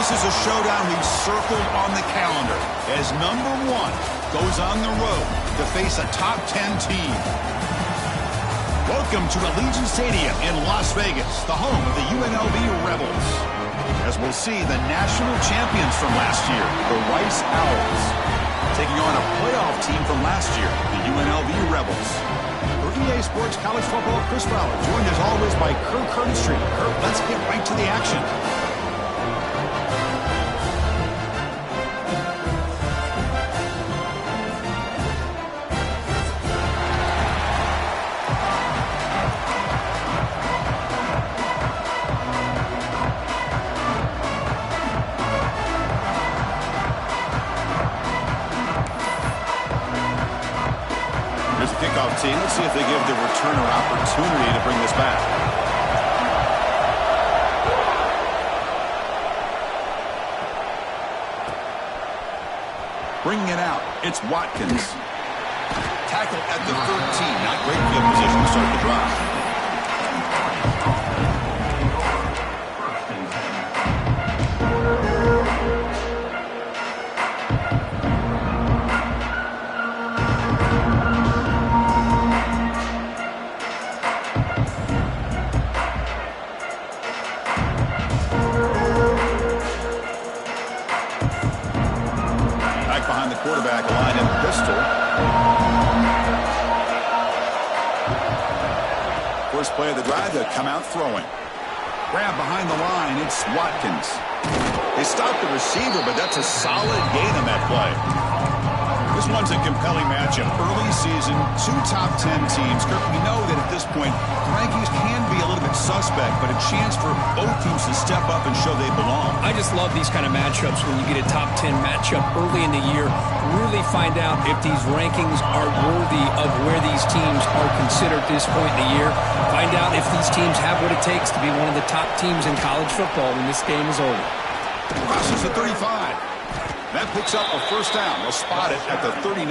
This is a showdown we've circled on the calendar as number 1 goes on the road to face a top 10 team. Welcome to Allegiant Stadium in Las Vegas, the home of the UNLV Rebels. As we'll see the national champions from last year, the Rice Owls, taking on a playoff team from last year, the UNLV Rebels. For EA Sports College Football, Chris Fowler, joined as always by Kirk Street. Kirk, let's get right to the action. Let's see if they give the returner opportunity to bring this back. Bringing it out, it's Watkins. Tackle at the 13. Not great field position to start the drive. Quarterback line and pistol. First play of the drive, to come out throwing. Grab behind the line, it's Watkins. They stopped the receiver, but that's a solid gain on that play. This one's a compelling matchup. Early season, 2 top 10 teams. Kirk, we know that at this point, rankings can be a little bit suspect, but a chance for both teams to step up and show they belong. I just love these kind of matchups when you get a top 10 matchup early in the year. Really find out if these rankings are worthy of where these teams are considered at this point in the year. Find out if these teams have what it takes to be one of the top teams in college football when this game is over. Crosses the 35. That picks up a first down. They'll spot it at the 39.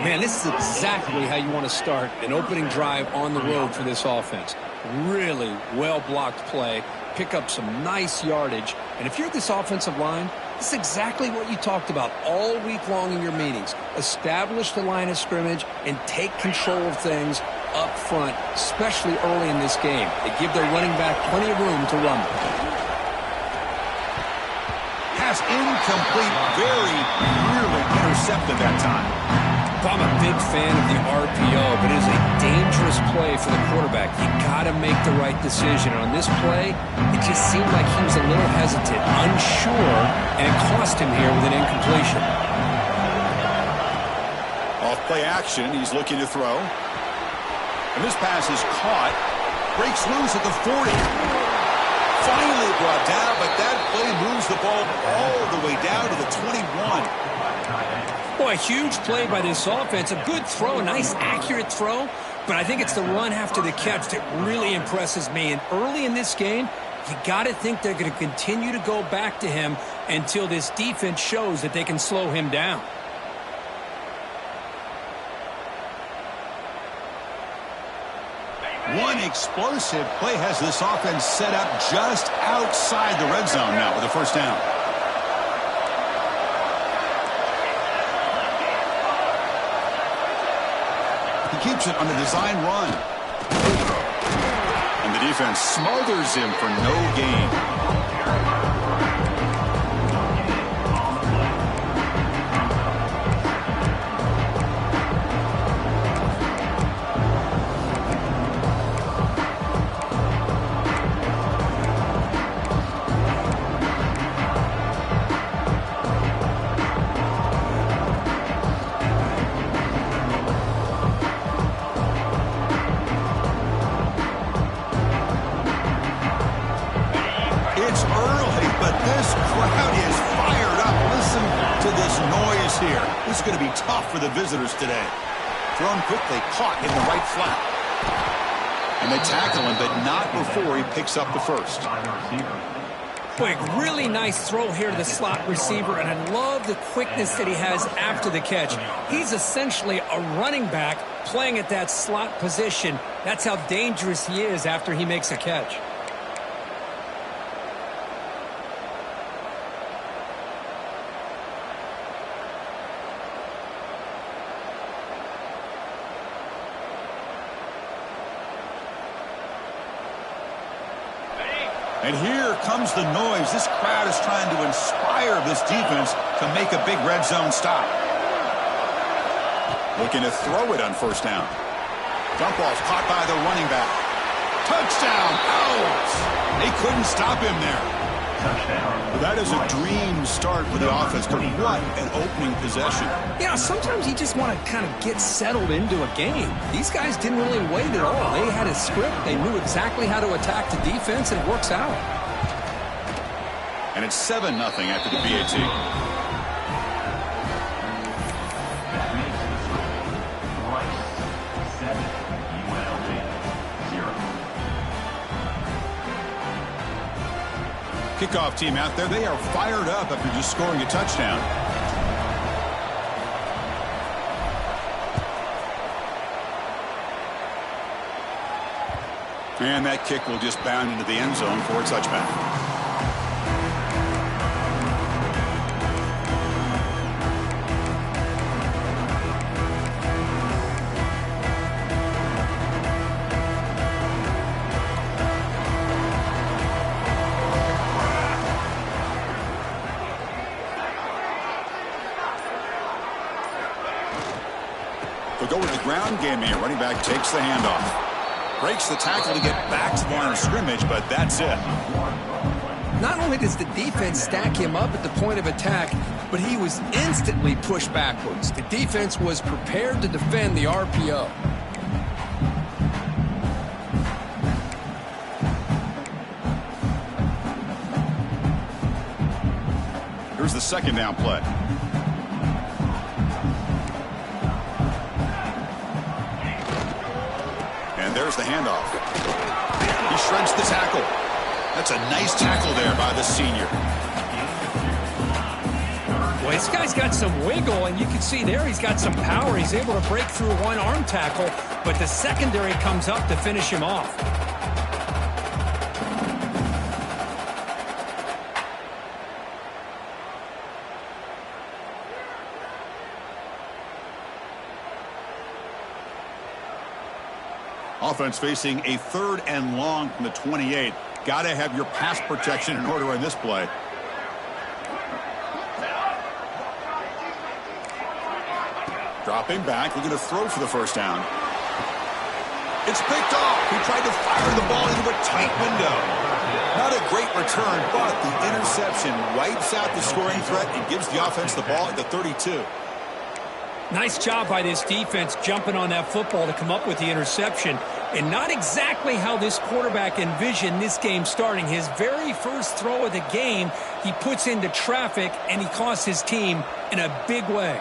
Man, this is exactly how you want to start an opening drive on the road for this offense. Really well-blocked play. Pick up some nice yardage. And if you're this offensive line, this is exactly what you talked about all week long in your meetings. Establish the line of scrimmage and take control of things up front, especially early in this game. They give their running back plenty of room to run. Pass incomplete, very nearly intercepted that time. I'm a big fan of the RPO, but it is a dangerous play for the quarterback. You got to make the right decision. And on this play, it just seemed like he was a little hesitant, unsure, and it cost him here with an incompletion. Off play action, he's looking to throw. And this pass is caught. Breaks loose at the 40. Finally brought down, but that play moves the ball all the way down to the 21. Boy, a huge play by this offense. A good throw, a nice accurate throw. But I think it's the run after the catch that really impresses me. And early in this game, you got to think they're going to continue to go back to him until this defense shows that they can slow him down. One explosive play has this offense set up just outside the red zone now with a first down. He keeps it on the design run. And the defense smothers him for no gain. This is going to be tough for the visitors today. Thrown quickly, caught in the right flat. And they tackle him, but not before he picks up the first. Quick, really nice throw here to the slot receiver, and I love the quickness that he has after the catch. He's essentially a running back playing at that slot position. That's how dangerous he is after he makes a catch. And here comes the noise. This crowd is trying to inspire this defense to make a big red zone stop. Looking to throw it on first down. Dump off caught by the running back. Touchdown! Out! They couldn't stop him there. Well, that is a dream start for the offense, but what an opening possession. Yeah, sometimes you just want to kind of get settled into a game. These guys didn't really wait at all. They had a script. They knew exactly how to attack the defense, and it works out. And it's 7-0 after the PAT. Kickoff team out there. They are fired up after just scoring a touchdown. And that kick will just bound into the end zone for a touchback. They'll go with the ground game here. Running back takes the handoff. Breaks the tackle to get back to the line of scrimmage, but that's it. Not only does the defense stack him up at the point of attack, but he was instantly pushed backwards. The defense was prepared to defend the RPO. Here's the second down play. There's the handoff. He shreds the tackle. That's a nice tackle there by the senior. Well, this guy's got some wiggle, and you can see there he's got some power. He's able to break through one arm tackle, but the secondary comes up to finish him off. Offense facing a 3rd and long from the 28. Got to have your pass protection in order on this play. Dropping back, looking to throw for the first down. It's picked off. He tried to fire the ball into a tight window. Not a great return, but the interception wipes out the scoring threat and gives the offense the ball at the 32. Nice job by this defense jumping on that football to come up with the interception. And not exactly how this quarterback envisioned this game starting. His very first throw of the game, he puts into traffic, and he costs his team in a big way.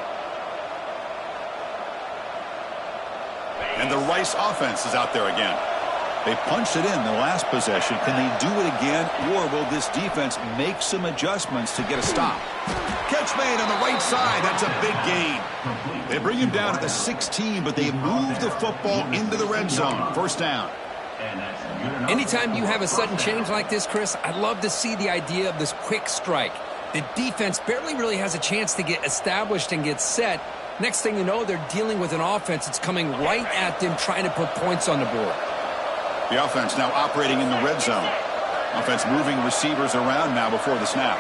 And the Rice offense is out there again. They punched it in the last possession. Can they do it again, or will this defense make some adjustments to get a stop? Catch made on the right side. That's a big gain. They bring him down at the 16, but they move the football into the red zone. First down. Anytime you have a sudden change like this, Chris, I love to see the idea of this quick strike. The defense barely really has a chance to get established and get set. Next thing you know, they're dealing with an offense that's coming right at them, trying to put points on the board. The offense now operating in the red zone. Offense moving receivers around now before the snap.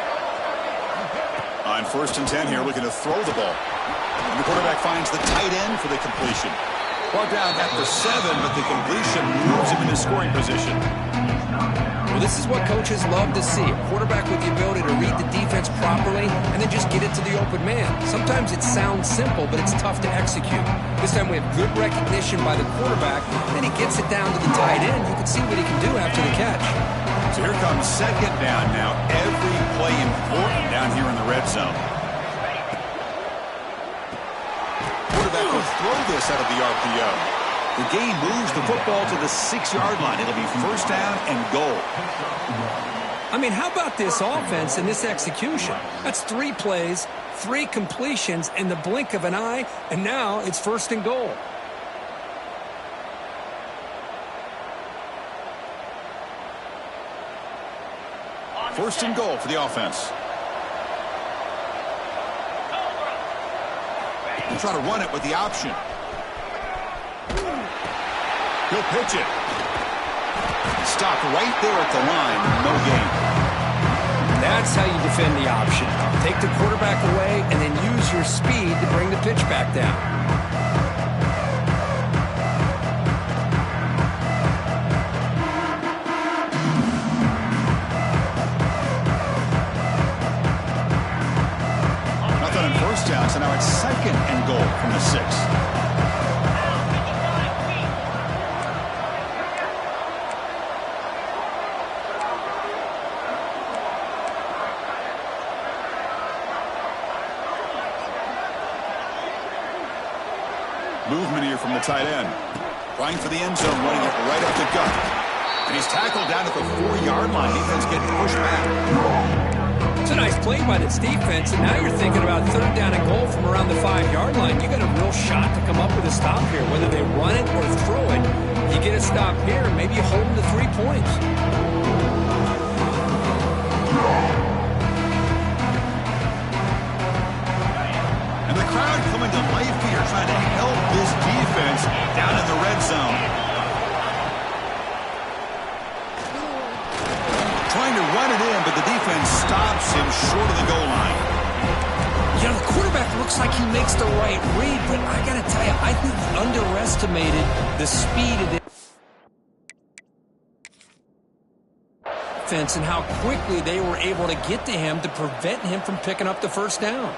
On 1st and 10 here, looking to throw the ball. And the quarterback finds the tight end for the completion. Brought down at the 7, but the completion moves him into scoring position. Well, this is what coaches love to see. A quarterback with the ability to read the defense properly and then just get it to the open man. Sometimes it sounds simple, but it's tough to execute. This time we have good recognition by the quarterback. Then he gets it down to the tight end. You can see what he can do after the catch. So here comes second down now. Every play important down here in the red zone. Quarterback will throw this out of the RPO. The game moves the football to the 6-yard line. It'll be first down and goal. I mean, how about this offense and this execution? That's 3 plays, 3 completions in the blink of an eye, and now it's first and goal. First and goal for the offense. He'll try to run it with the option. He'll pitch it. Stop right there at the line. No gain. That's how you defend the option. Take the quarterback away and then use your speed to bring the pitch back down. Nothing on first down, so now it's 2nd and goal from the 6. Movement here from the tight end. Trying for the end zone, running it right up the gut. And he's tackled down at the 4-yard line. Defense getting pushed back. It's a nice play by this defense, and now you're thinking about 3rd down and goal from around the 5-yard line. You got a real shot to come up with a stop here. Whether they run it or throw it, you get a stop here, maybe you hold them to 3 points. And the crowd coming to life here, trying to help this defense down in the red zone. Trying to run it in, but the defense stops him short of the goal line. You know, the quarterback looks like he makes the right read, but I got to tell you, I think he underestimated the speed of the defense and how quickly they were able to get to him to prevent him from picking up the 1st down.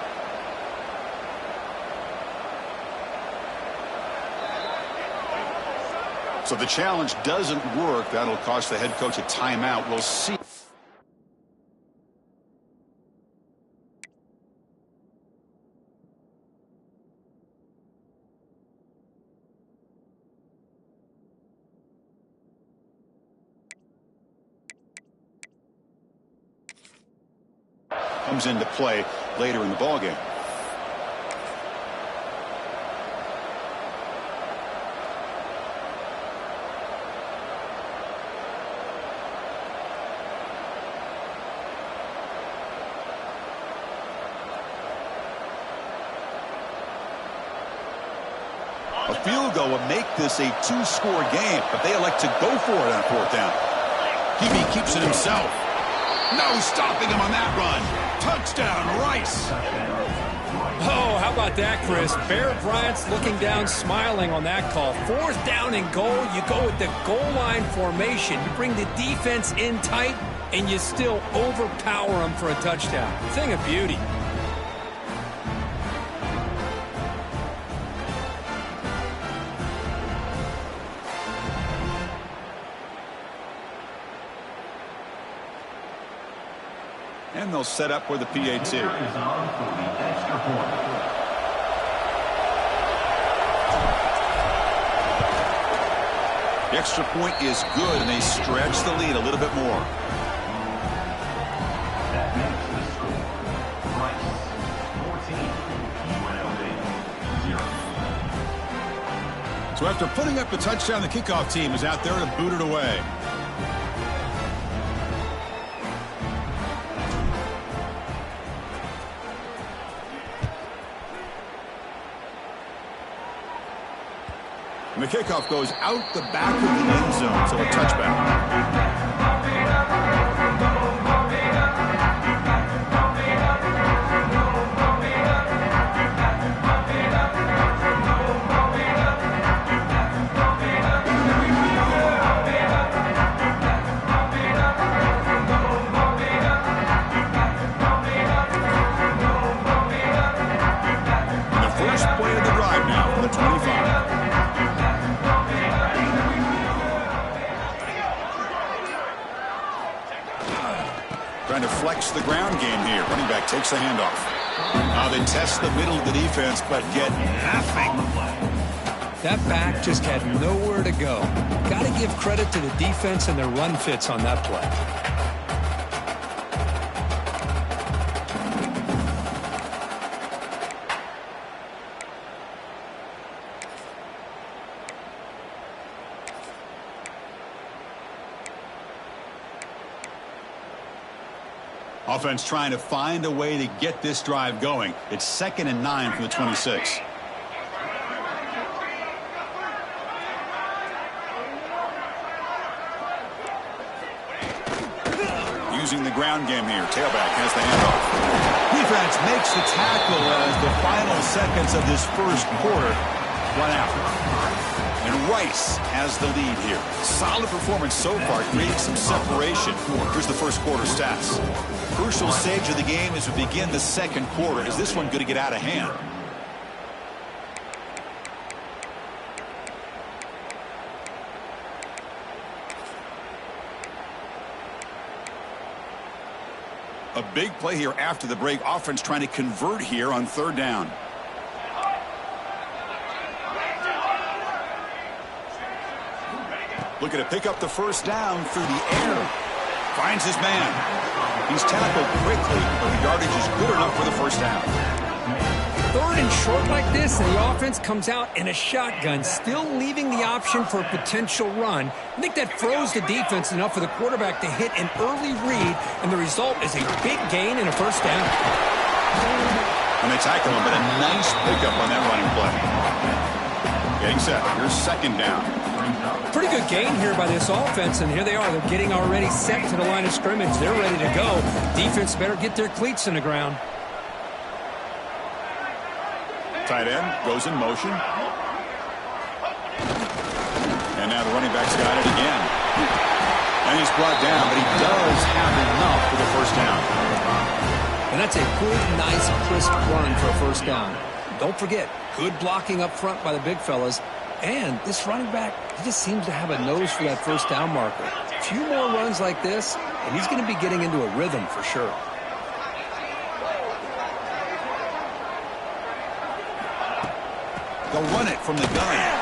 So the challenge doesn't work. That'll cost the head coach a timeout. We'll see. Comes into play later in the ballgame. A field goal would make this a 2-score game, but they elect to go for it on 4th down. Hebe keeps it himself. No stopping him on that run. Touchdown, Rice. Oh, how about that, Chris? Bear Bryant's looking down, smiling on that call. 4th down and goal. You go with the goal line formation. You bring the defense in tight, and you still overpower them for a touchdown. Thing of beauty. And they'll set up for the PAT. The extra point is good, and they stretch the lead a little bit more. That makes the score. Rice, 14, UNLV, 0. So after putting up the touchdown, the kickoff team is out there to boot it away. And the kickoff goes out the back of the end zone, so a touchback. And the first play of the drive now from the 25. Trying to flex the ground game here. Running back takes the handoff. Now they test the middle of the defense, but get nothing. That back just had nowhere to go. Got to give credit to the defense and their run fits on that play. Offense trying to find a way to get this drive going. It's 2nd and 9 from the 26. using the ground game here. Tailback has the handoff. Defense makes the tackle as the final seconds of this first quarter run out. And Rice has the lead here. Solid performance so far, creating some separation. Here's the first quarter stats. Crucial stage of the game as we begin the second quarter. Is this one going to get out of hand? A big play here after the break. Offense trying to convert here on third down. Looking to pick up the first down through the air. Finds his man. He's tackled quickly, but the yardage is good enough for the first down. Third and short like this, and the offense comes out in a shotgun, still leaving the option for a potential run. I think that froze the defense enough for the quarterback to hit an early read, and the result is a big gain and a first down. And they tackle him, but a nice pickup on that running play. Getting set. Here's second down. Pretty good gain here by this offense, and here they are. They're getting already set to the line of scrimmage. They're ready to go. Defense better get their cleats in the ground. Tight end goes in motion. And now the running back's got it again. And he's brought down, but he does have enough for the first down. And that's a good, nice, crisp run for a first down. Don't forget, good blocking up front by the big fellas. And this running back, he just seems to have a nose for that first down marker. A few more runs like this, and he's going to be getting into a rhythm for sure. They'll run it from the gun.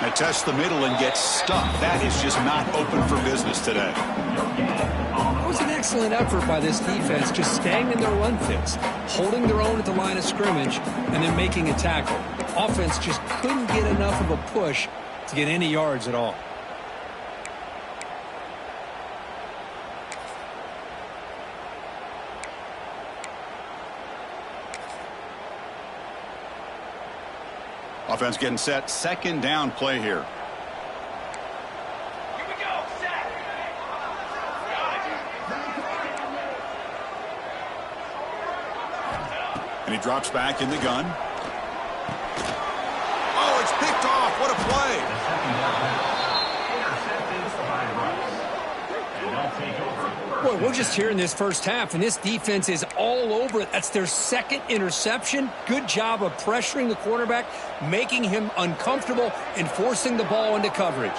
They test the middle and get stuck. That is just not open for business today. It was an excellent effort by this defense, just staying in their run fits, holding their own at the line of scrimmage, and then making a tackle. Offense just couldn't get enough of a push to get any yards at all. Offense getting set. Second down play here. Here we go. Set. And he drops back in the gun. Oh, it's picked off. What a play. Boy, we're just here in this first half, and this defense is all over it. That's their second interception. Good job of pressuring the quarterback, making him uncomfortable, and forcing the ball into coverage.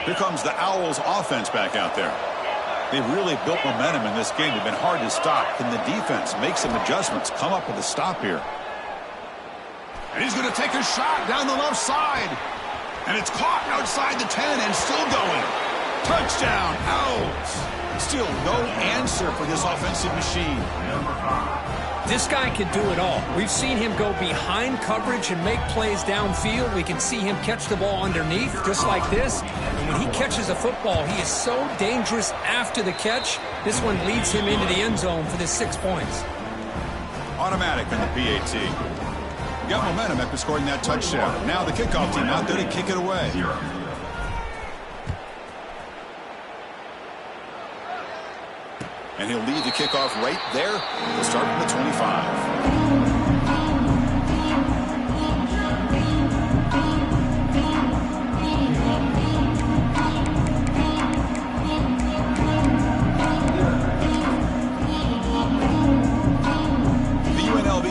Here comes the Owls offense back out there. They've really built momentum in this game. They've been hard to stop. Can the defense make some adjustments, come up with a stop here? And he's going to take a shot down the left side. And it's caught outside the 10 and still going. Touchdown, Owls. Still no answer for this offensive machine. This guy can do it all. We've seen him go behind coverage and make plays downfield. We can see him catch the ball underneath, just like this. And when he catches a football, he is so dangerous after the catch. This one leads him into the end zone for the 6 points. Automatic on the PAT. Got momentum after scoring that touchdown. Now the kickoff team out there to kick it away. And he'll lead the kickoff right there. He'll start from the 25.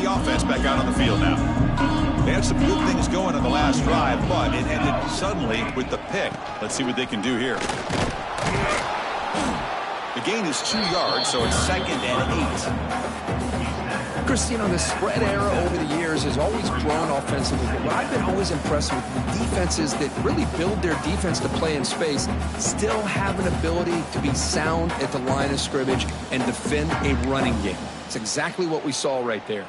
Offense back out on the field now. They had some good things going on the last drive, but it ended suddenly with the pick. Let's see what they can do here. The gain is 2 yards, so it's 2nd and 8. Chris, you know, the spread era over the years has always grown offensively, but what I've been always impressed with the defenses that really build their defense to play in space still have an ability to be sound at the line of scrimmage and defend a running game. It's exactly what we saw right there.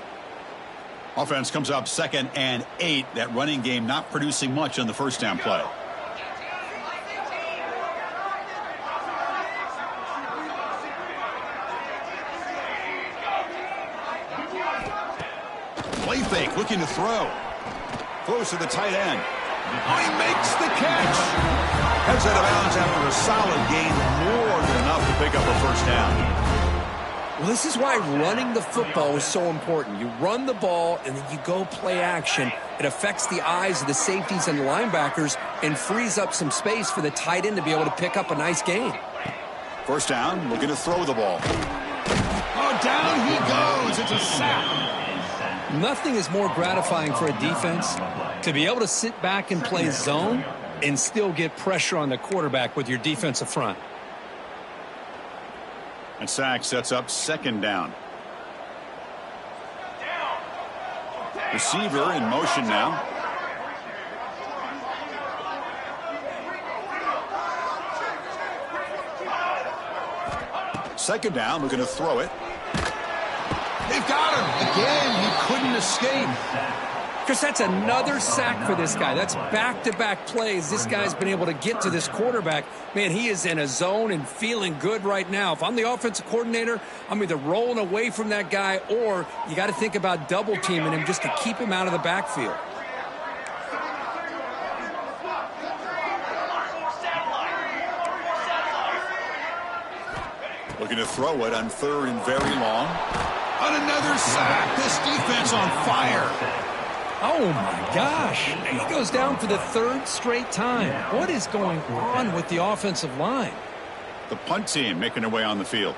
Offense comes up 2nd and 8. That running game not producing much on the first down play. Play fake, looking to throw. Throws to the tight end. Oh, he makes the catch. Heads out of bounds after a solid gain, more than enough to pick up a first down. Well, this is why running the football is so important. You run the ball, and then you go play action. It affects the eyes of the safeties and the linebackers and frees up some space for the tight end to be able to pick up a nice gain. First down, looking to throw the ball. Oh, down he goes. It's a sack. Nothing is more gratifying for a defense to be able to sit back and play zone and still get pressure on the quarterback with your defensive front. And sack sets up second down. Receiver in motion now. Second down, looking to throw it. They've got him. Again, he couldn't escape. Chris, that's another sack for this guy. That's back-to-back plays. This guy's been able to get to this quarterback. Man, he is in a zone and feeling good right now. If I'm the offensive coordinator, I'm either rolling away from that guy or you got to think about double-teaming him just to keep him out of the backfield. Looking to throw it on third and very long. On another sack. This defense on fire. Oh, my gosh. He goes down for the third straight time. What is going on with the offensive line? The punt team making their way on the field.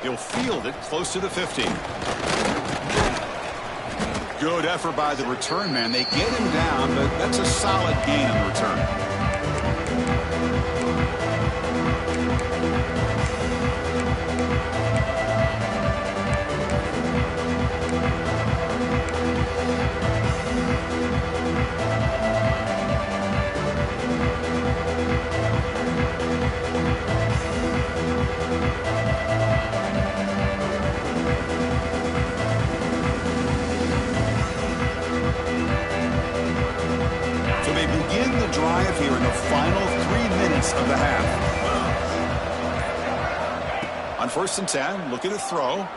He'll field it close to the 50. Good effort by the return man. They get him down, but that's a solid gain on the return. Here in the final 3 minutes of the half. On first and 10, looking to throw.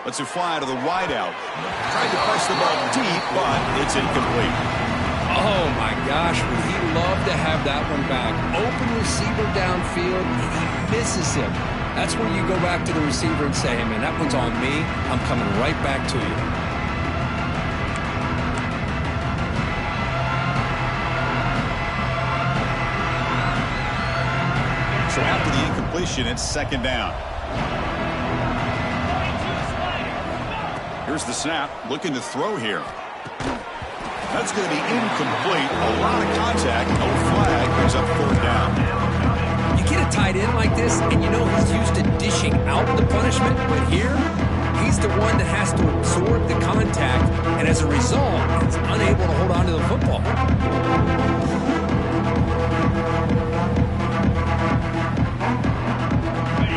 Lets it fly to the wideout. Tried to press the ball deep, but it's incomplete. Oh, my gosh, would he love to have that one back. Open receiver downfield, and he misses him. That's where you go back to the receiver and say, hey, man, that one's on me. I'm coming right back to you. So after the incompletion, it's second down. Here's the snap, looking to throw here. That's going to be incomplete. A lot of contact, no flag, brings up third down. You get a tight end like this, and you know he's used to dishing out the punishment, but here, he's the one that has to absorb the contact, and as a result, he's unable to hold on to the football.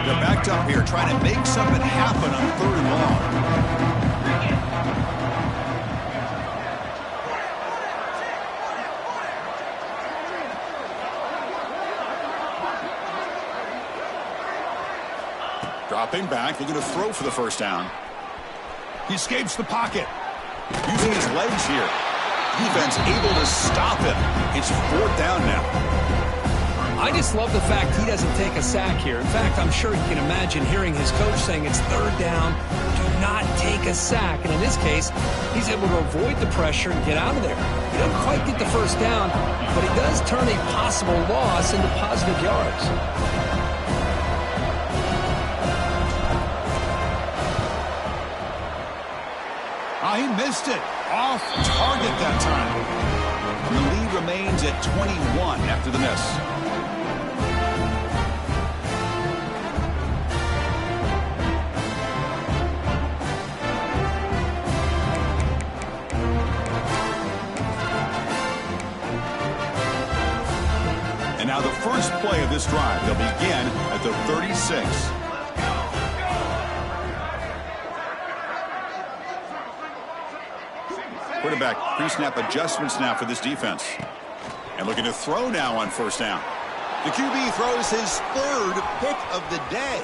They're backed up here, trying to make something happen on third and long. Dropping back, looking to throw for the first down. He escapes the pocket. Using his legs here. Defense able to stop him. It's fourth down now. I just love the fact he doesn't take a sack here. In fact, I'm sure he can imagine hearing his coach saying it's third down, do not take a sack. And in this case, he's able to avoid the pressure and get out of there. He doesn't quite get the first down, but he does turn a possible loss into positive yards. Oh, he missed it. Off target that time. And the lead remains at 21 after the miss. And now the first play of this drive. They'll begin at the 36. Quarterback pre-snap adjustments now for this defense. And looking to throw now on first down. The QB throws his third pick of the day.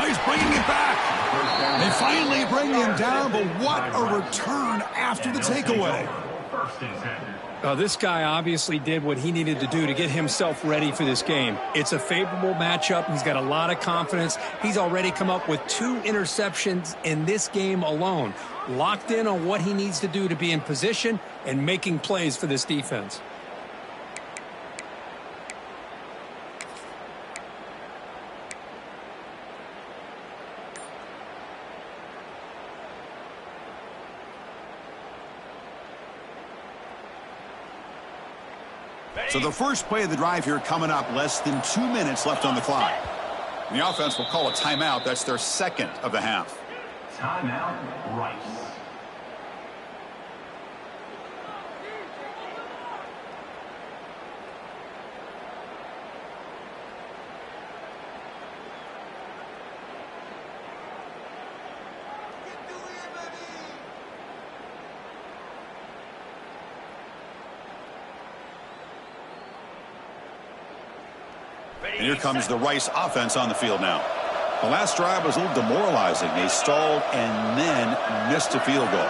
Oh, he's bringing it back. They finally bring him down, but what a return after the takeaway. This guy obviously did what he needed to do to get himself ready for this game. It's a favorable matchup. He's got a lot of confidence. He's already come up with 2 interceptions in this game alone. Locked in on what he needs to do to be in position and making plays for this defense. So the first play of the drive here coming up, less than 2 minutes left on the clock. And the offense will call a timeout. That's their second of the half. Timeout, Rice. And here comes the Rice offense on the field now. The last drive was a little demoralizing. They stalled and then missed a field goal.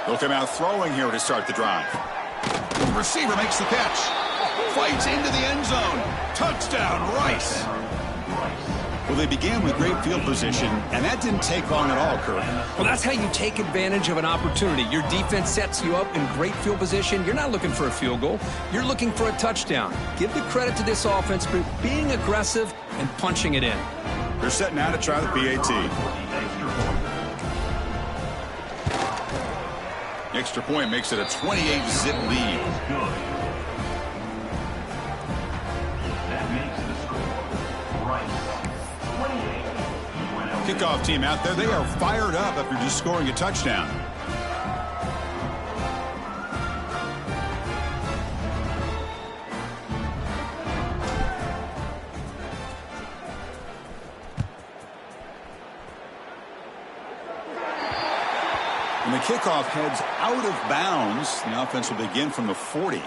They'll come out throwing here to start the drive. The receiver makes the catch. Fights into the end zone. Touchdown, Rice. Well, they began with great field position, and that didn't take long at all, Kurt. Well, that's how you take advantage of an opportunity. Your defense sets you up in great field position. You're not looking for a field goal. You're looking for a touchdown. Give the credit to this offense for being aggressive and punching it in. They're setting out to try the PAT. The extra point makes it a 28-zip lead. Kickoff team out there, they are fired up after just scoring a touchdown. And the kickoff heads out of bounds. The offense will begin from the 40.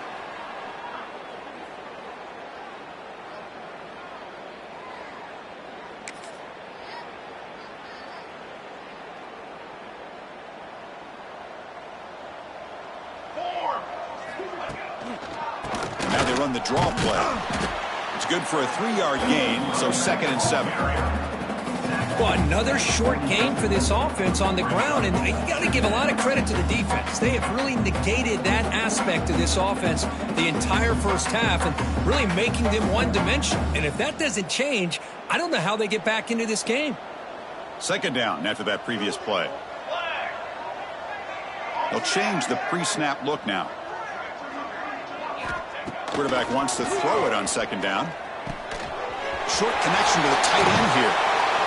The draw play. It's good for a 3-yard gain, so 2nd and 7. Well, another short gain for this offense on the ground, and you got to give a lot of credit to the defense. They have really negated that aspect of this offense the entire first half and really making them one-dimensional. And if that doesn't change, I don't know how they get back into this game. 2nd down after that previous play. They'll change the pre-snap look now. Quarterback wants to throw it on 2nd down. Short connection to the tight end here.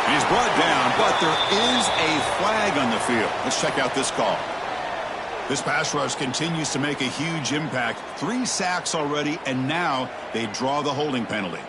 And he's brought down, but there is a flag on the field. Let's check out this call. This pass rush continues to make a huge impact. 3 sacks already, and now they draw the holding penalty.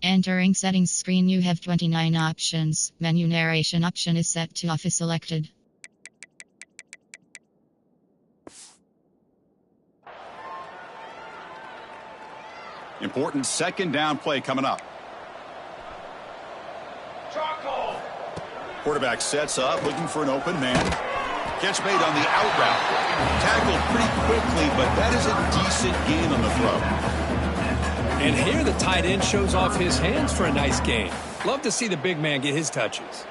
Entering settings screen, you have 29 options. Menu narration option is set to off is selected. Important 2nd down play coming up. Quarterback sets up, looking for an open man. Catch made on the out route. Tackled pretty quickly, but that is a decent gain on the throw. And here the tight end shows off his hands for a nice gain. Love to see the big man get his touches.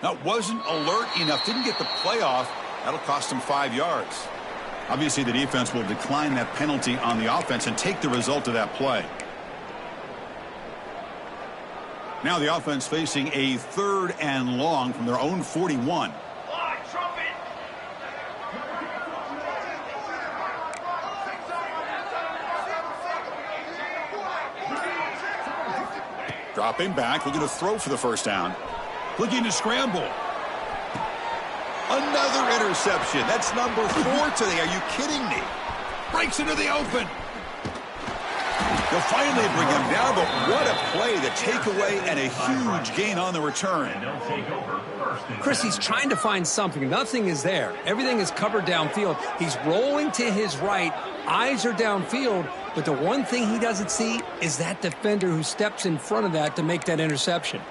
That wasn't alert enough. Didn't get the playoff. That'll cost him 5 yards. Obviously, the defense will decline that penalty on the offense and take the result of that play. Now the offense facing a 3rd and long from their own 41. Dropping back, looking to throw for the first down. Looking to scramble. Another interception. That's number 4 today. Are you kidding me? Breaks into the open. They'll finally bring him down, but what a play. The takeaway and a huge gain on the return. Chris, he's trying to find something. Nothing is there. Everything is covered downfield. He's rolling to his right. Eyes are downfield. But the one thing he doesn't see is that defender who steps in front of that to make that interception.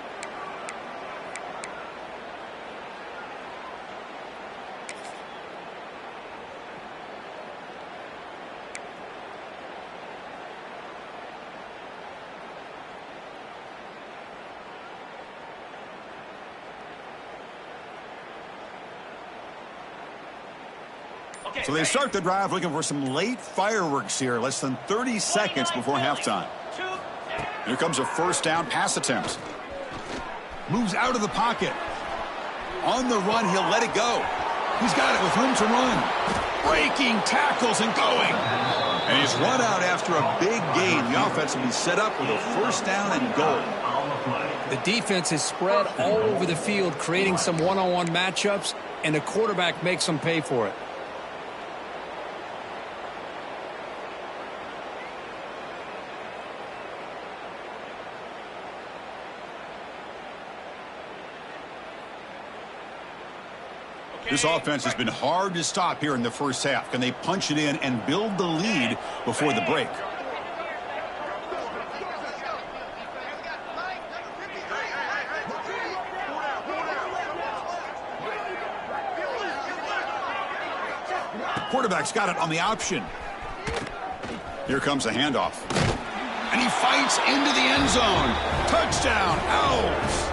So they start the drive looking for some late fireworks here, less than 30 seconds before halftime. Here comes a first down pass attempt. Moves out of the pocket. On the run, he'll let it go. He's got it with room to run. Breaking tackles and going. And he's run out after a big gain. The offense will be set up with a first down and goal. The defense is spread all over the field, creating some one-on-one matchups, and the quarterback makes them pay for it. This offense has been hard to stop here in the first half. Can they punch it in and build the lead before the break? Quarterback's got it on the option. Here comes a handoff. And he fights into the end zone. Touchdown, Owls.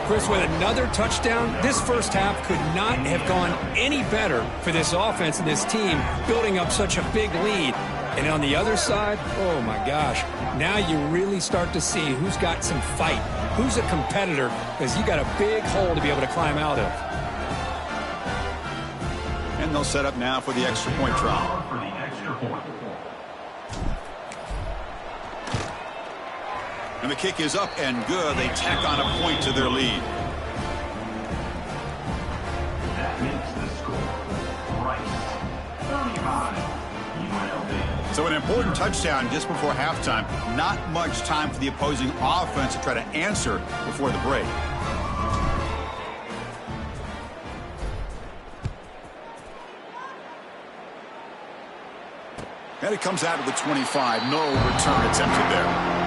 Chris, with another touchdown, this first half could not have gone any better for this offense and this team, building up such a big lead. And on the other side, oh my gosh, now you really start to see who's got some fight, who's a competitor, because you got a big hole to be able to climb out of. And they'll set up now for the extra point try. And the kick is up and good. They tack on a point to their lead. That makes the score. Rice, 35, UNLV. So an important touchdown just before halftime. Not much time for the opposing offense to try to answer before the break. And it comes out of the 25. No return attempted there.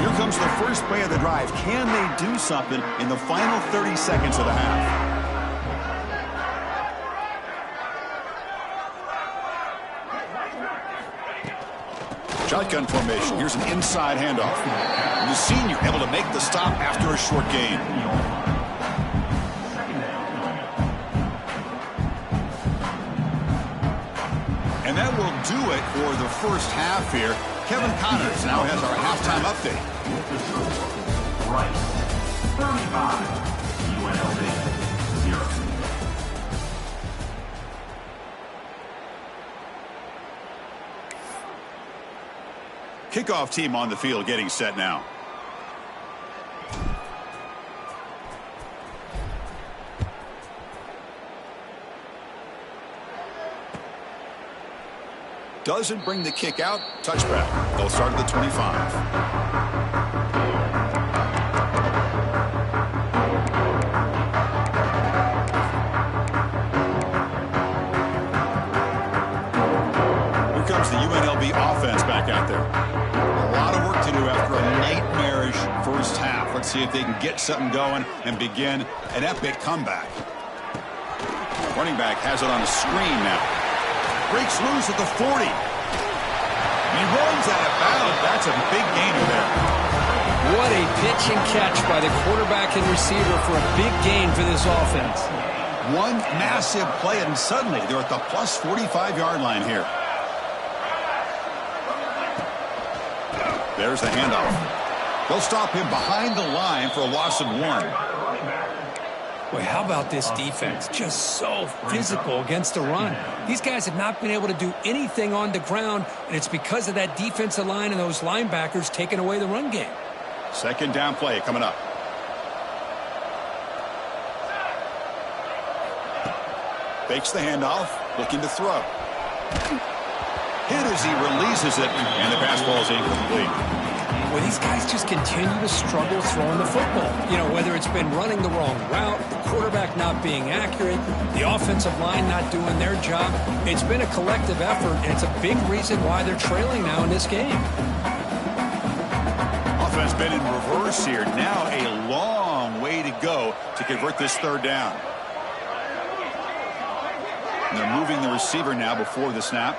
Here comes the first play of the drive. Can they do something in the final 30 seconds of the half? Shotgun formation. Here's an inside handoff. And the senior able to make the stop after a short gain. And that will do it for the first half here. Kevin Connors now has our halftime update. Rice, 35, UNLV, 0. Kickoff team on the field getting set now. Doesn't bring the kick out. Touchback. They'll start at the 25. Here comes the UNLV offense back out there. A lot of work to do after a nightmarish first half. Let's see if they can get something going and begin an epic comeback. Running back has it on a screen now. Breaks loose at the 40. He runs out of bounds. That's a big gainer there. What a pitch and catch by the quarterback and receiver for a big gain for this offense. One massive play, and suddenly they're at the plus 45-yard line here. There's the handoff. They'll stop him behind the line for a loss of 1. Boy, how about this defense? Just so physical against the run. These guys have not been able to do anything on the ground, and it's because of that defensive line and those linebackers taking away the run game. Second down play coming up. Fakes the handoff, looking to throw. Hit as he releases it, and the pass ball is incomplete. Well, these guys just continue to struggle throwing the football. You know, whether it's been running the wrong route, the quarterback not being accurate, the offensive line not doing their job. It's been a collective effort, and it's a big reason why they're trailing now in this game. Offense been in reverse here. Now a long way to go to convert this third down. And they're moving the receiver now before the snap.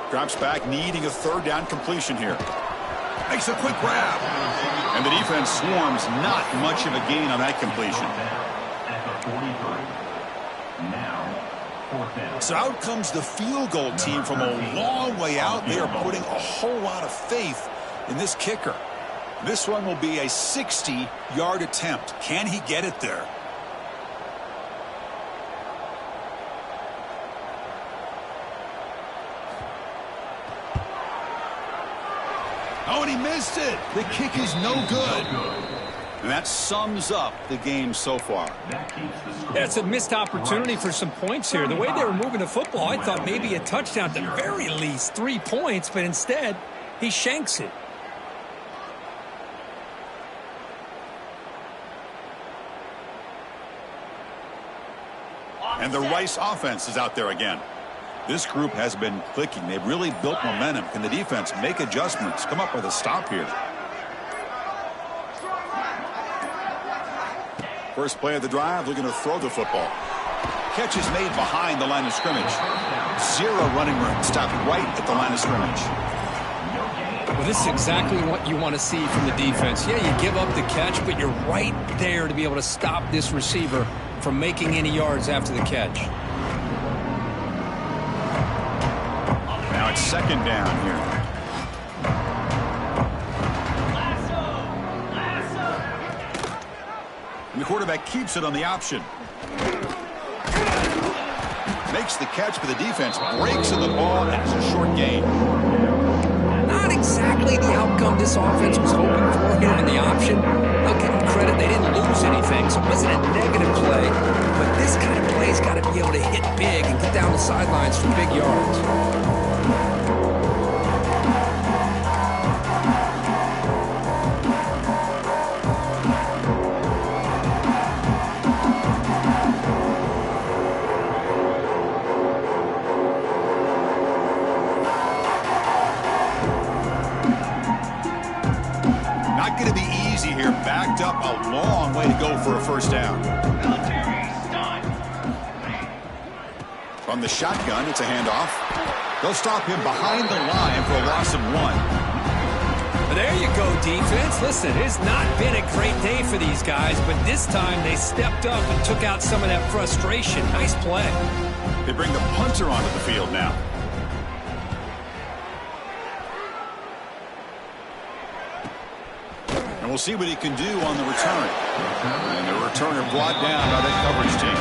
Drops back, needing a third down completion here. Makes a quick grab. And the defense swarms. Not much of a gain on that completion. So out comes the field goal team from a long way out. They are putting a whole lot of faith in this kicker. This one will be a 60-yard attempt. Can he get it there? Oh, and he missed it. The kick is no good. And that sums up the game so far. Yeah, it's a missed opportunity for some points here. The way they were moving the football, I thought maybe a touchdown, at the very least 3 points, but instead he shanks it. And the Rice offense is out there again. This group has been clicking. They've really built momentum. Can the defense make adjustments? Come up with a stop here. First play of the drive, looking to throw the football. Catch is made behind the line of scrimmage. Zero running room. Stopped right at the line of scrimmage. Well, this is exactly what you want to see from the defense. Yeah, you give up the catch, but you're right there to be able to stop this receiver from making any yards after the catch. Now it's second down here. And the quarterback keeps it on the option. Makes the catch, but the defense breaks in the ball, and it's a short gain. Not exactly the outcome this offense was hoping for here in the option. I'll give them credit, they didn't lose anything, so it wasn't a negative play. But this kind of play's got to be able to hit big and get down the sidelines for big yards. Backed up a long way to go for a first down. From the shotgun, it's a handoff. They'll stop him behind the line for a loss of 1. But there you go, defense. Listen, it's not been a great day for these guys, but this time they stepped up and took out some of that frustration. Nice play. They bring the punter onto the field now. And we'll see what he can do on the return. And the returner brought down by that coverage team.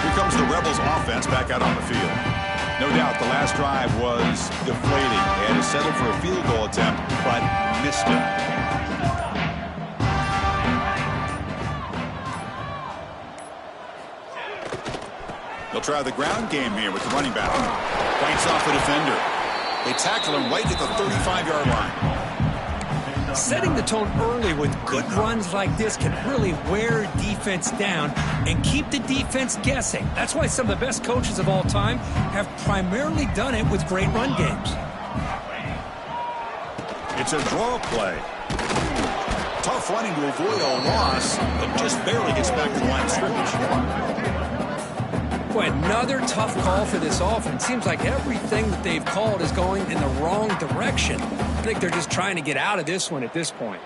Here comes the Rebels offense back out on the field. No doubt the last drive was deflating. They had to settle for a field goal attempt, but missed it. They'll try the ground game here with the running back. Bites off the defender. They tackle him right at the 35-yard line. Setting the tone early with good runs like this can really wear defense down and keep the defense guessing. That's why some of the best coaches of all time have primarily done it with great run games. It's a draw play. Tough running to avoid a loss, but just barely gets back to the line of scrimmage. Boy, another tough call for this offense. Seems like everything that they've called is going in the wrong direction. I think they're just trying to get out of this one at this point.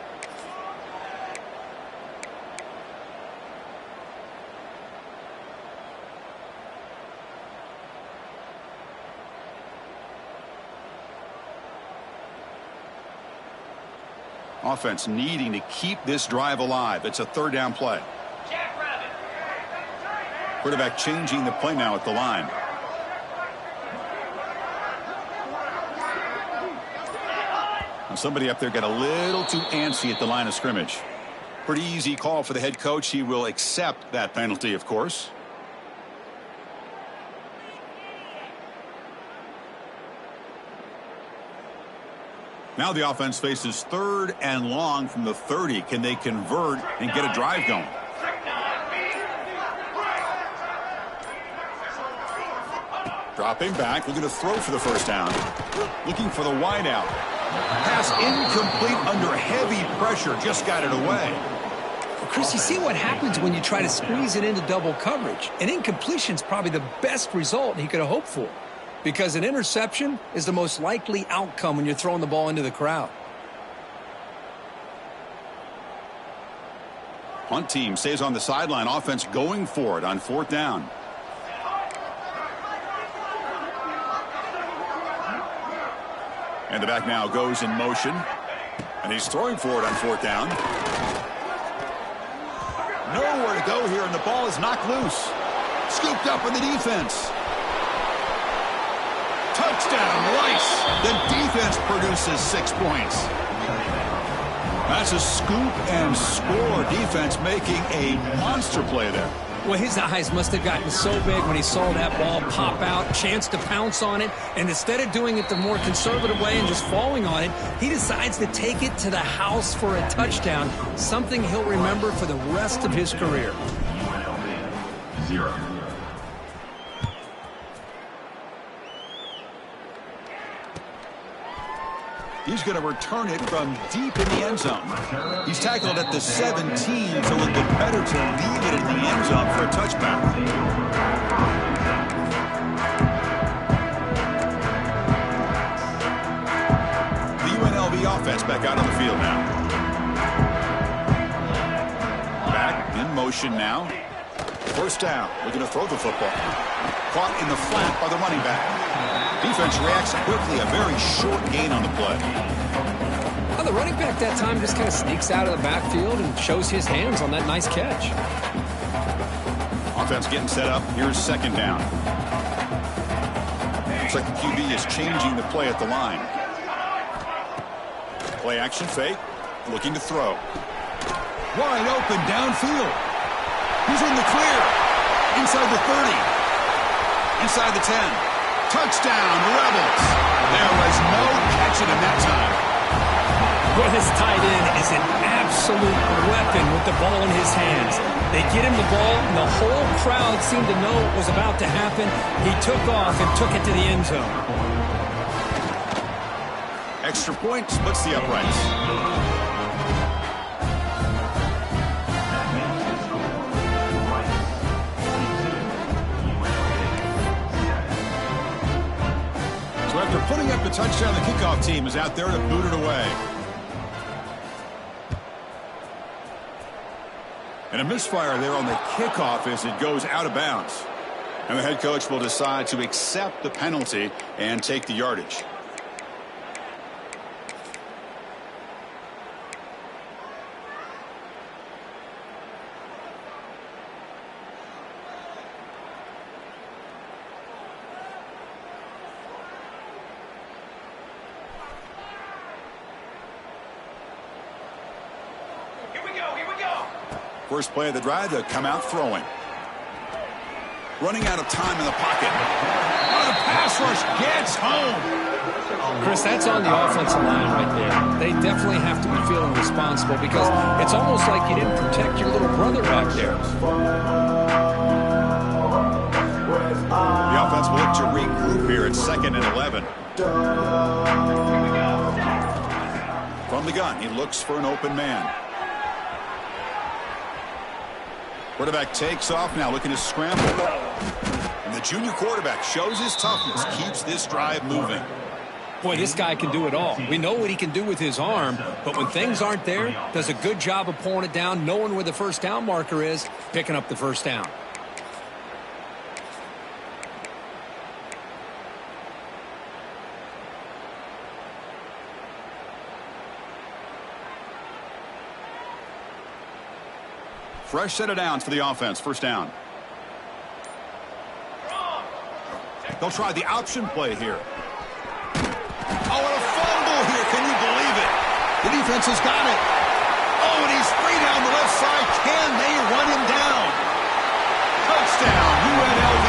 Offense needing to keep this drive alive. It's a third down play. Quarterback changing the play now at the line. Now somebody up there got a little too antsy at the line of scrimmage. Pretty easy call for the head coach. He will accept that penalty, of course. Now the offense faces 3rd and long from the 30. Can they convert and get a drive going? Dropping back, looking to throw for the first down. Looking for the wide out. Pass incomplete under heavy pressure. Just got it away. Well, Chris, you see what happens when you try to squeeze it into double coverage. An incompletion is probably the best result he could have hoped for, because an interception is the most likely outcome when you're throwing the ball into the crowd. Punt team stays on the sideline. Offense going for it on 4th down. And the back now goes in motion. And he's throwing for it on 4th down. Nowhere to go here, and the ball is knocked loose. Scooped up in the defense. Touchdown, Rice. The defense produces 6 points. That's a scoop and score. Defense making a monster play there. Well, his eyes must have gotten so big when he saw that ball pop out, chance to pounce on it, and instead of doing it the more conservative way and just falling on it, he decides to take it to the house for a touchdown, something he'll remember for the rest of his career. UNLV 0. He's going to return it from deep in the end zone. He's tackled at the 17, so it would be better to leave it in the end zone for a touchback. The UNLV offense back out on the field now. Back in motion now. First down. Looking to throw the football. Caught in the flat by the running back. Defense reacts quickly. A very short gain on the play. Well, the running back that time just kind of sneaks out of the backfield and shows his hands on that nice catch. Offense getting set up. Here's 2nd down. Looks like the QB is changing the play at the line. Play action fake. Looking to throw. Wide open downfield. He's in the clear. Inside the 30. Inside the 10. Touchdown, Rebels. There was no catching him that time. Well, this tight end is an absolute weapon with the ball in his hands. They get him the ball, and the whole crowd seemed to know what was about to happen. He took off and took it to the end zone. Extra point splits the uprights. So after putting up the touchdown, the kickoff team is out there to boot it away. And a misfire there on the kickoff as it goes out of bounds. And the head coach will decide to accept the penalty and take the yardage. Here we go. First play of the drive, they'll come out throwing. Running out of time in the pocket. Oh, the pass rush gets home. Chris, that's on the offensive line right there. They definitely have to be feeling responsible because it's almost like you didn't protect your little brother back there. The offense will look to regroup here at 2nd and 11. From the gun, he looks for an open man. Quarterback takes off now, looking to scramble. And the junior quarterback shows his toughness, keeps this drive moving. Boy, this guy can do it all. We know what he can do with his arm, but when things aren't there, does a good job of pulling it down, knowing where the first down marker is, picking up the first down. Fresh set of downs for the offense. First down. They'll try the option play here. Oh, and a fumble here. Can you believe it? The defense has got it. Oh, and he's free down the left side. Can they run him down? Touchdown, UNLV.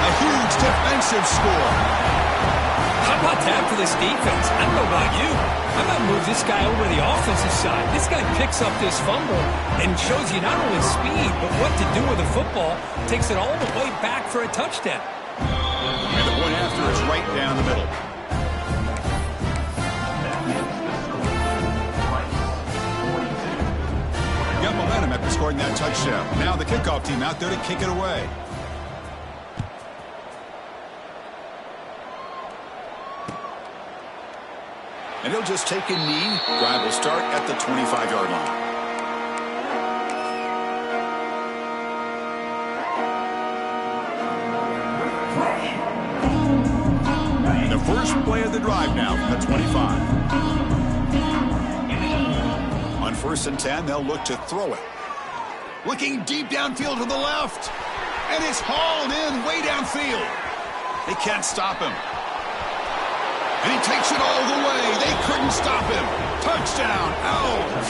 A huge defensive score. How about that for this defense? I don't know about you. I might move this guy over to the offensive side. This guy picks up this fumble and shows you not only speed, but what to do with the football. Takes it all the way back for a touchdown. And the point after is right down the middle. Got momentum after scoring that touchdown. Now the kickoff team out there to kick it away. And he'll just take a knee. Drive will start at the 25-yard line. The first play of the drive now from the 25. On 1st and 10, they'll look to throw it. Looking deep downfield to the left. And it's hauled in way downfield. They can't stop him. And he takes it all the way. They couldn't stop him. Touchdown. Ouch.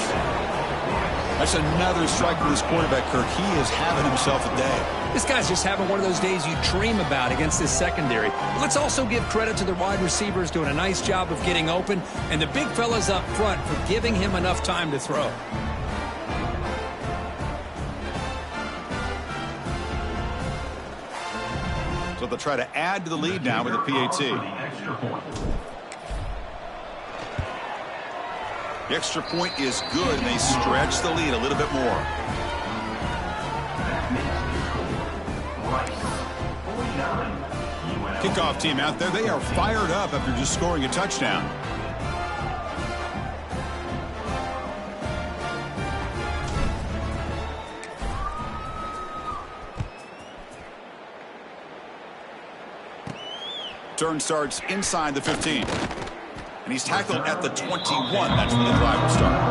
That's another strike for this quarterback, Kirk. He is having himself a day. This guy's just having one of those days you dream about against this secondary. Let's also give credit to the wide receivers doing a nice job of getting open, and the big fellas up front for giving him enough time to throw. So they'll try to add to the lead now with the PAT. The extra point is good, and they stretch the lead a little bit more. Kickoff team out there, they are fired up after just scoring a touchdown. Turn starts inside the 15. And he's tackled at the 21. That's where the drive will start.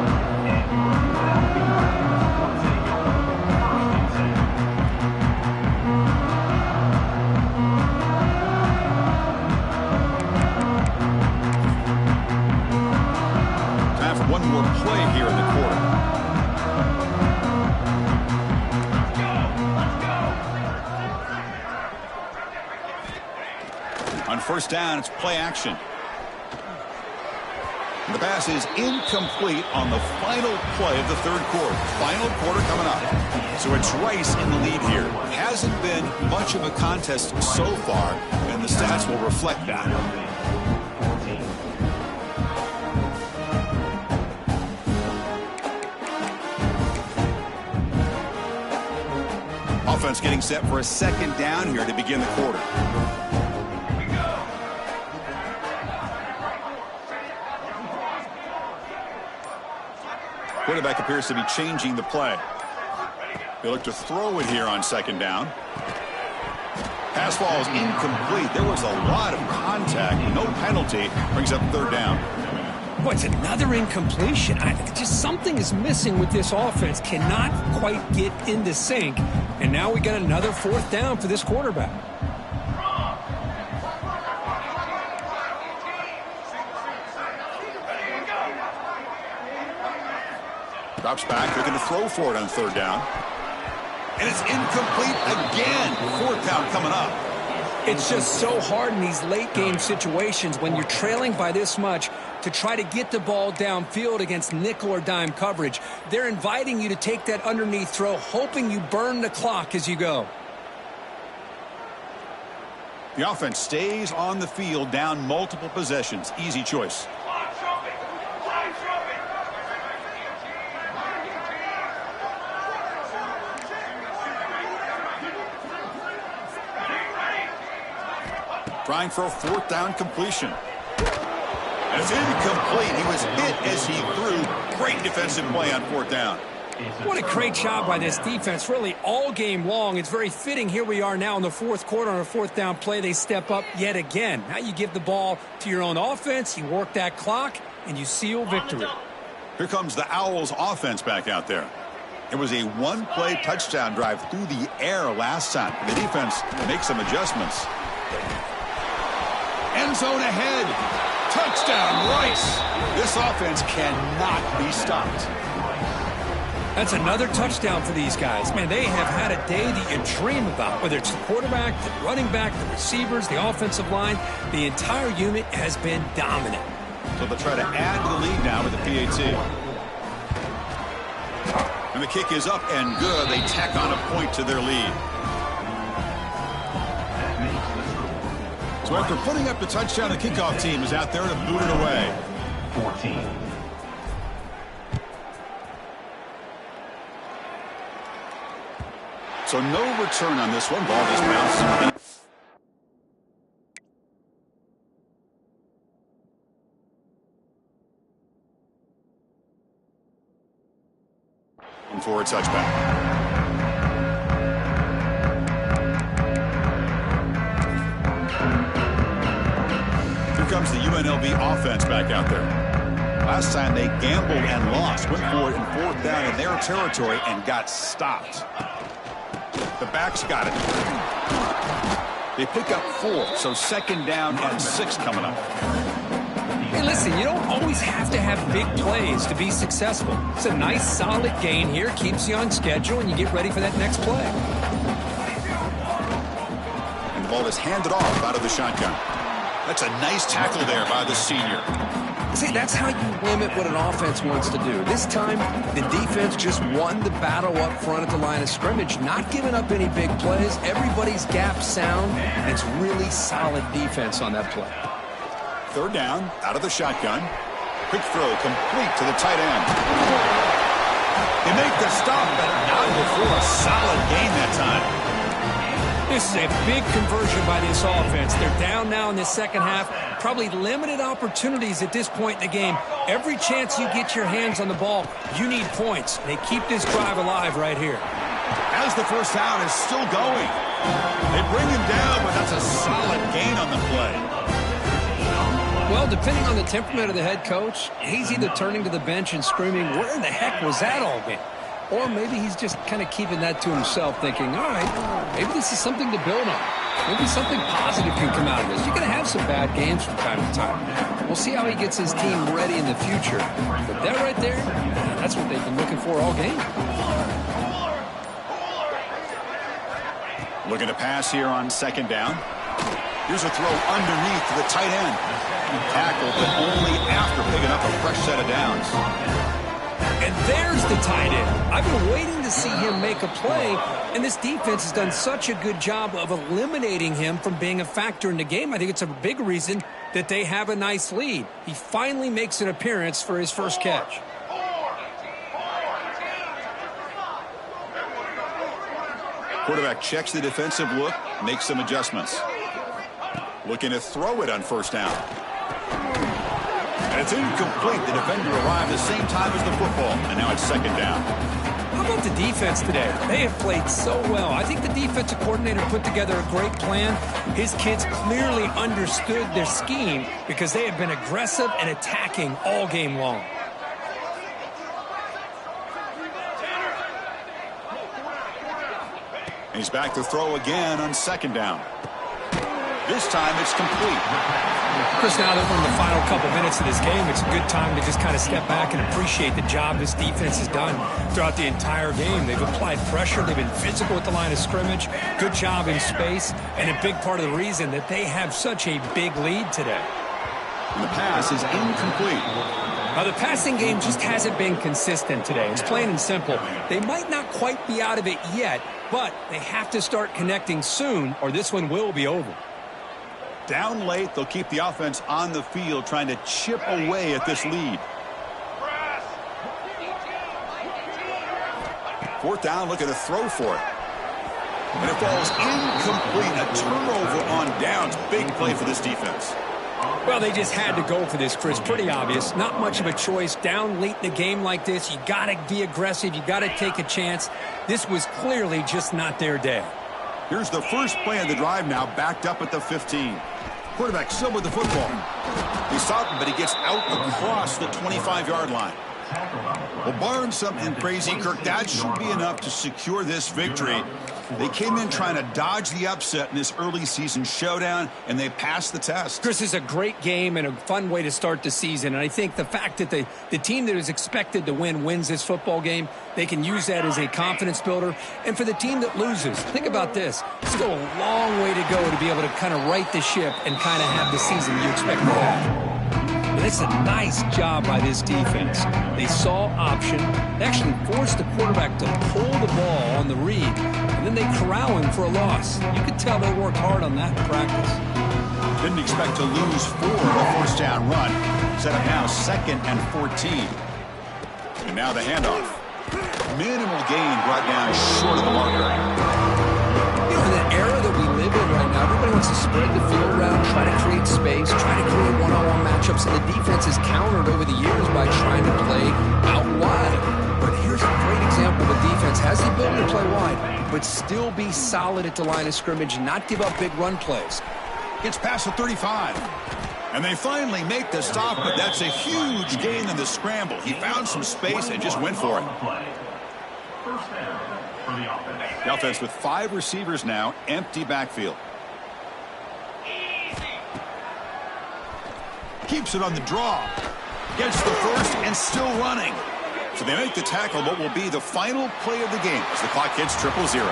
Time for one more play here in the quarter. On 1st down, it's play action. And the pass is incomplete on the final play of the 3rd quarter. Final quarter coming up. So it's Rice in the lead here. Hasn't been much of a contest so far, and the stats will reflect that. Offense getting set for a 2nd down here to begin the quarter. Quarterback appears to be changing the play. They look to throw it here on 2nd down. Pass ball is incomplete. There was a lot of contact. No penalty. Brings up 3rd down. Boy, it's another incompletion. Just something is missing with this offense. Cannot quite get into sync. And now we got another 4th down for this quarterback. Drops back, looking to throw for it on 3rd down. And it's incomplete again. Fourth down coming up. It's just so hard in these late game situations when you're trailing by this much to try to get the ball downfield against nickel or dime coverage. They're inviting you to take that underneath throw, hoping you burn the clock as you go. The offense stays on the field, down multiple possessions. Easy choice. Trying for a fourth down completion. And it's incomplete. He was hit as he threw. Great defensive play on fourth down. What a great job by this defense, really all game long. It's very fitting. Here we are now in the fourth quarter on a fourth down play. They step up yet again. Now you give the ball to your own offense, you work that clock, and you seal victory. Here comes the Owls offense back out there. It was a one-play touchdown drive through the air last time. The defense makes some adjustments. End zone ahead. Touchdown, Rice. This offense cannot be stopped. That's another touchdown for these guys. Man, they have had a day that you dream about, whether it's the quarterback, the running back, the receivers, the offensive line. The entire unit has been dominant. So they'll try to add to the lead now with the PAT. And the kick is up and good. They tack on a point to their lead. So after putting up the touchdown, the kickoff team is out there to boot it away. 14. So no return on this one. Ball just bounced. And for a touchback. Comes the UNLV offense back out there. Last time they gambled and lost, went for it in fourth down in their territory and got stopped. The backs got it. They pick up 4, so second down and 6 coming up. Hey, listen, you don't always have to have big plays to be successful. It's a nice, solid gain here, keeps you on schedule, and you get ready for that next play. And the ball is handed off out of the shotgun. That's a nice tackle there by the senior. See, that's how you limit what an offense wants to do. This time, the defense just won the battle up front at the line of scrimmage, not giving up any big plays. Everybody's gap sound, and it's really solid defense on that play. Third down, out of the shotgun. Quick throw, complete to the tight end. They make the stop, but not before a solid gain that time. This is a big conversion by this offense. They're down now in the second half. Probably limited opportunities at this point in the game. Every chance you get your hands on the ball, you need points. They keep this drive alive right here. As the first down is still going. They bring him down, but that's a solid gain on the play. Well, depending on the temperament of the head coach, he's either turning to the bench and screaming, where in the heck was that all game? Or maybe he's just kind of keeping that to himself, thinking, all right, maybe this is something to build on. Maybe something positive can come out of this. You're going to have some bad games from time to time. We'll see how he gets his team ready in the future. But that right there, that's what they've been looking for all game. Looking to pass here on second down. Here's a throw underneath to the tight end. Tackled, but only after picking up a fresh set of downs. And there's the tight end. I've been waiting to see him make a play, and this defense has done such a good job of eliminating him from being a factor in the game. I think it's a big reason that they have a nice lead. He finally makes an appearance for his first catch. Quarterback checks the defensive look, makes some adjustments. Looking to throw it on first down. And it's incomplete. The defender arrived the same time as the football, and now it's second down. How about the defense today? They have played so well. I think the defensive coordinator put together a great plan. His kids clearly understood their scheme because they have been aggressive and attacking all game long. And he's back to throw again on second down. This time it's complete. Chris, now that we're in the final couple minutes of this game, it's a good time to just kind of step back and appreciate the job this defense has done throughout the entire game. They've applied pressure. They've been physical at the line of scrimmage. Good job in space, and a big part of the reason that they have such a big lead today. And the pass is incomplete. Now, the passing game just hasn't been consistent today. It's plain and simple. They might not quite be out of it yet, but they have to start connecting soon, or this one will be over. Down late, they'll keep the offense on the field trying to chip away at this lead. Fourth down, look at a throw for it. And it falls incomplete. A turnover on downs. Big play for this defense. Well, they just had to go for this, Chris. Pretty obvious. Not much of a choice. Down late in a game like this, you got to be aggressive. You got to take a chance. This was clearly just not their day. Here's the first play of the drive now, backed up at the 15. Quarterback still with the football. He's stopping, but he gets out across the 25-yard line. Well, barring something crazy, Kirk, that should be enough to secure this victory. They came in trying to dodge the upset in this early season showdown, and they passed the test. Chris, is a great game and a fun way to start the season. And I think the fact that the team that is expected to win wins this football game, they can use that as a confidence builder. And for the team that loses, think about this. It's still a long way to go to be able to kind of right the ship and kind of have the season you expect to have. And it's a nice job by this defense. They saw option. They actually forced the quarterback to pull the ball on the read, and then they corral him for a loss. You could tell they worked hard on that in practice. Didn't expect to lose 4 on a first down run. Set up now 2nd and 14. And now the handoff. Minimal gain brought down short of the marker. You know, in the era that we live in right now, everybody wants to spread the field around, try to create space, try to create one-on-one matchups, and the defense has countered over the years by trying to play out wide. But here's a great example. The defense has the ability to play wide, but still be solid at the line of scrimmage and not give up big run plays. Gets past the 35. And they finally make the stop, but that's a huge gain in the scramble. He found some space and just went for it. First down for the offense. The offense with 5 receivers now, empty backfield. Keeps it on the draw. Gets the first and still running. So they make the tackle, what will be the final play of the game as the clock hits 0-0.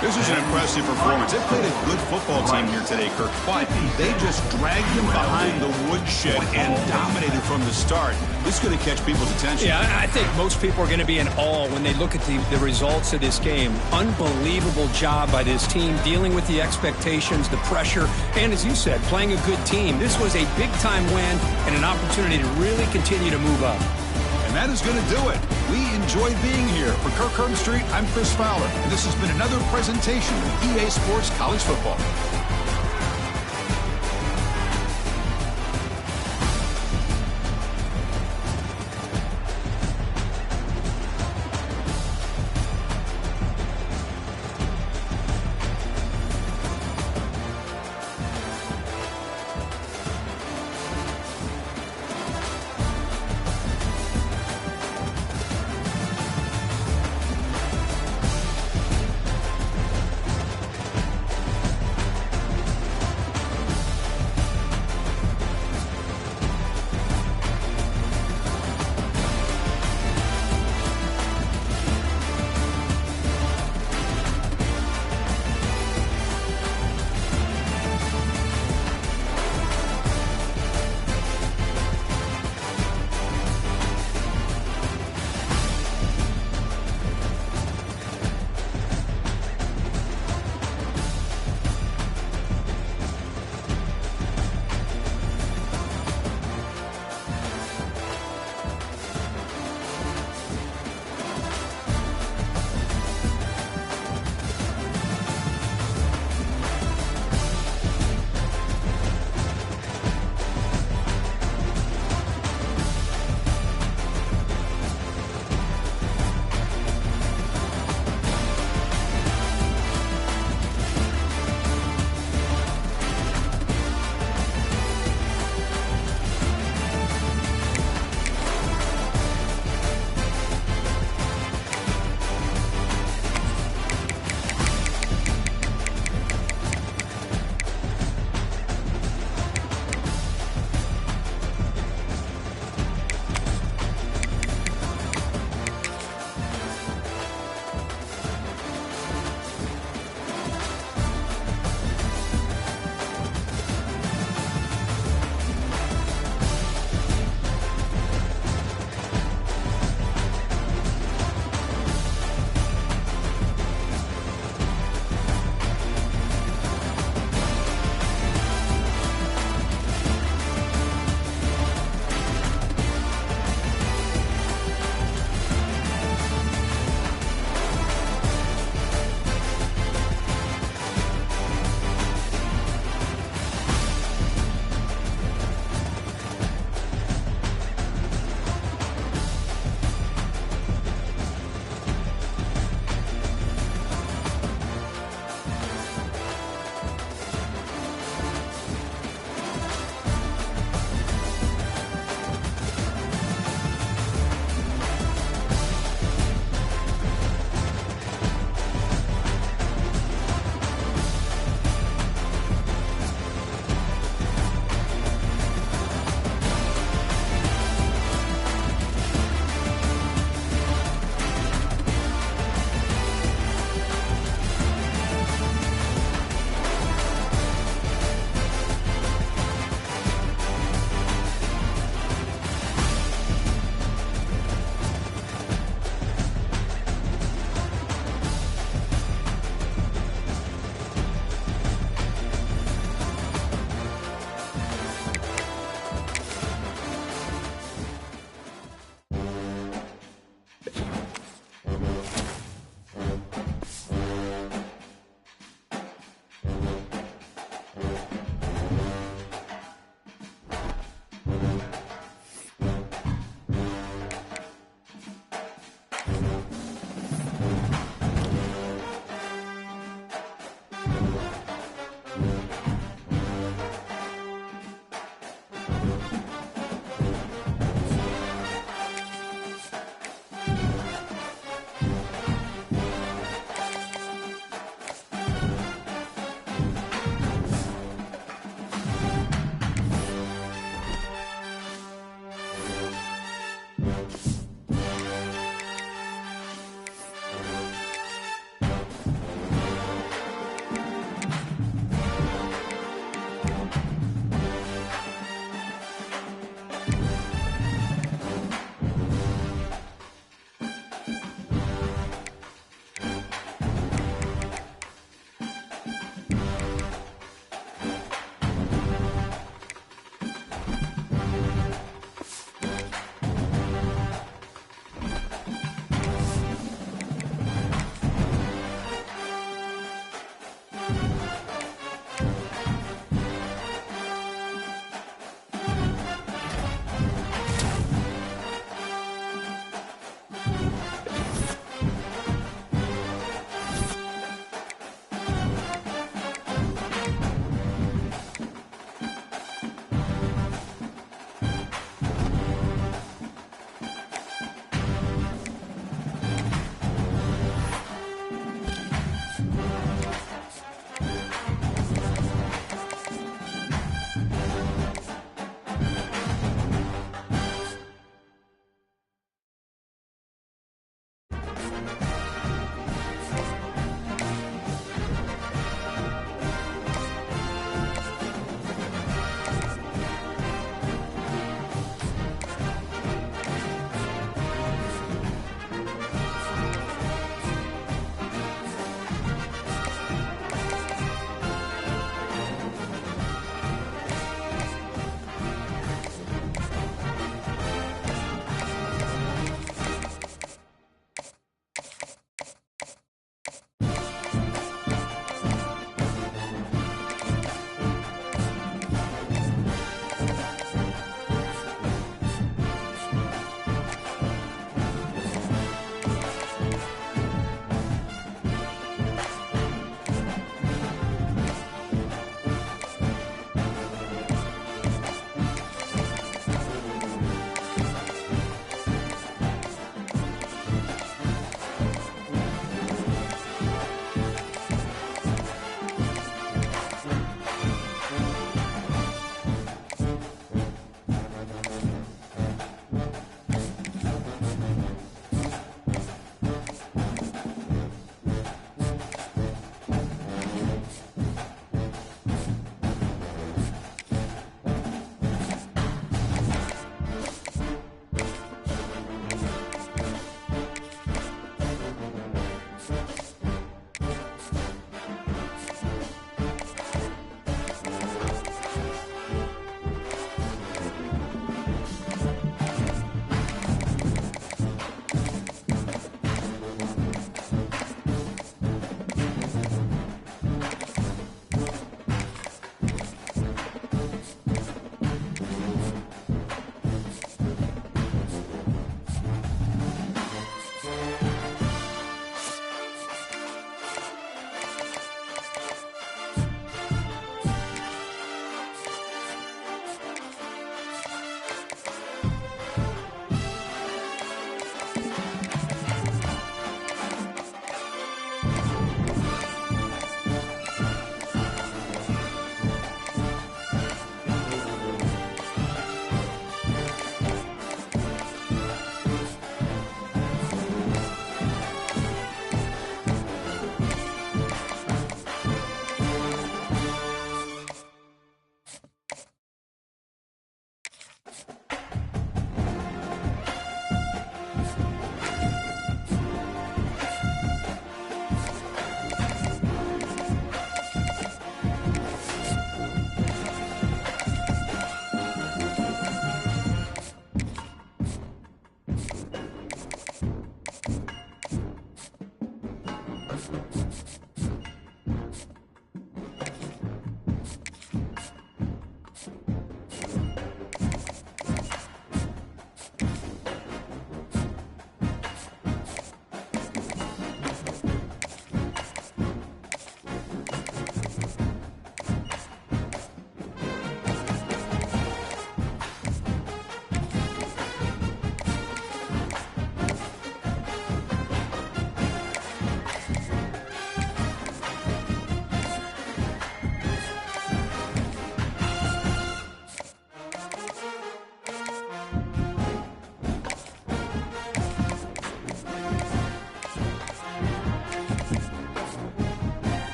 This is an impressive performance. They played a good football team here today, Kirk, but they just dragged them behind the woodshed and dominated from the start. This is going to catch people's attention. Yeah, I think most people are going to be in awe when they look at the results of this game. Unbelievable job by this team dealing with the expectations, the pressure, and as you said, playing a good team. This was a big-time win and an opportunity to really continue to move up. And that is going to do it. We enjoyed being here. For Kirk Herbstreit, I'm Chris Fowler, and this has been another presentation of EA Sports College Football.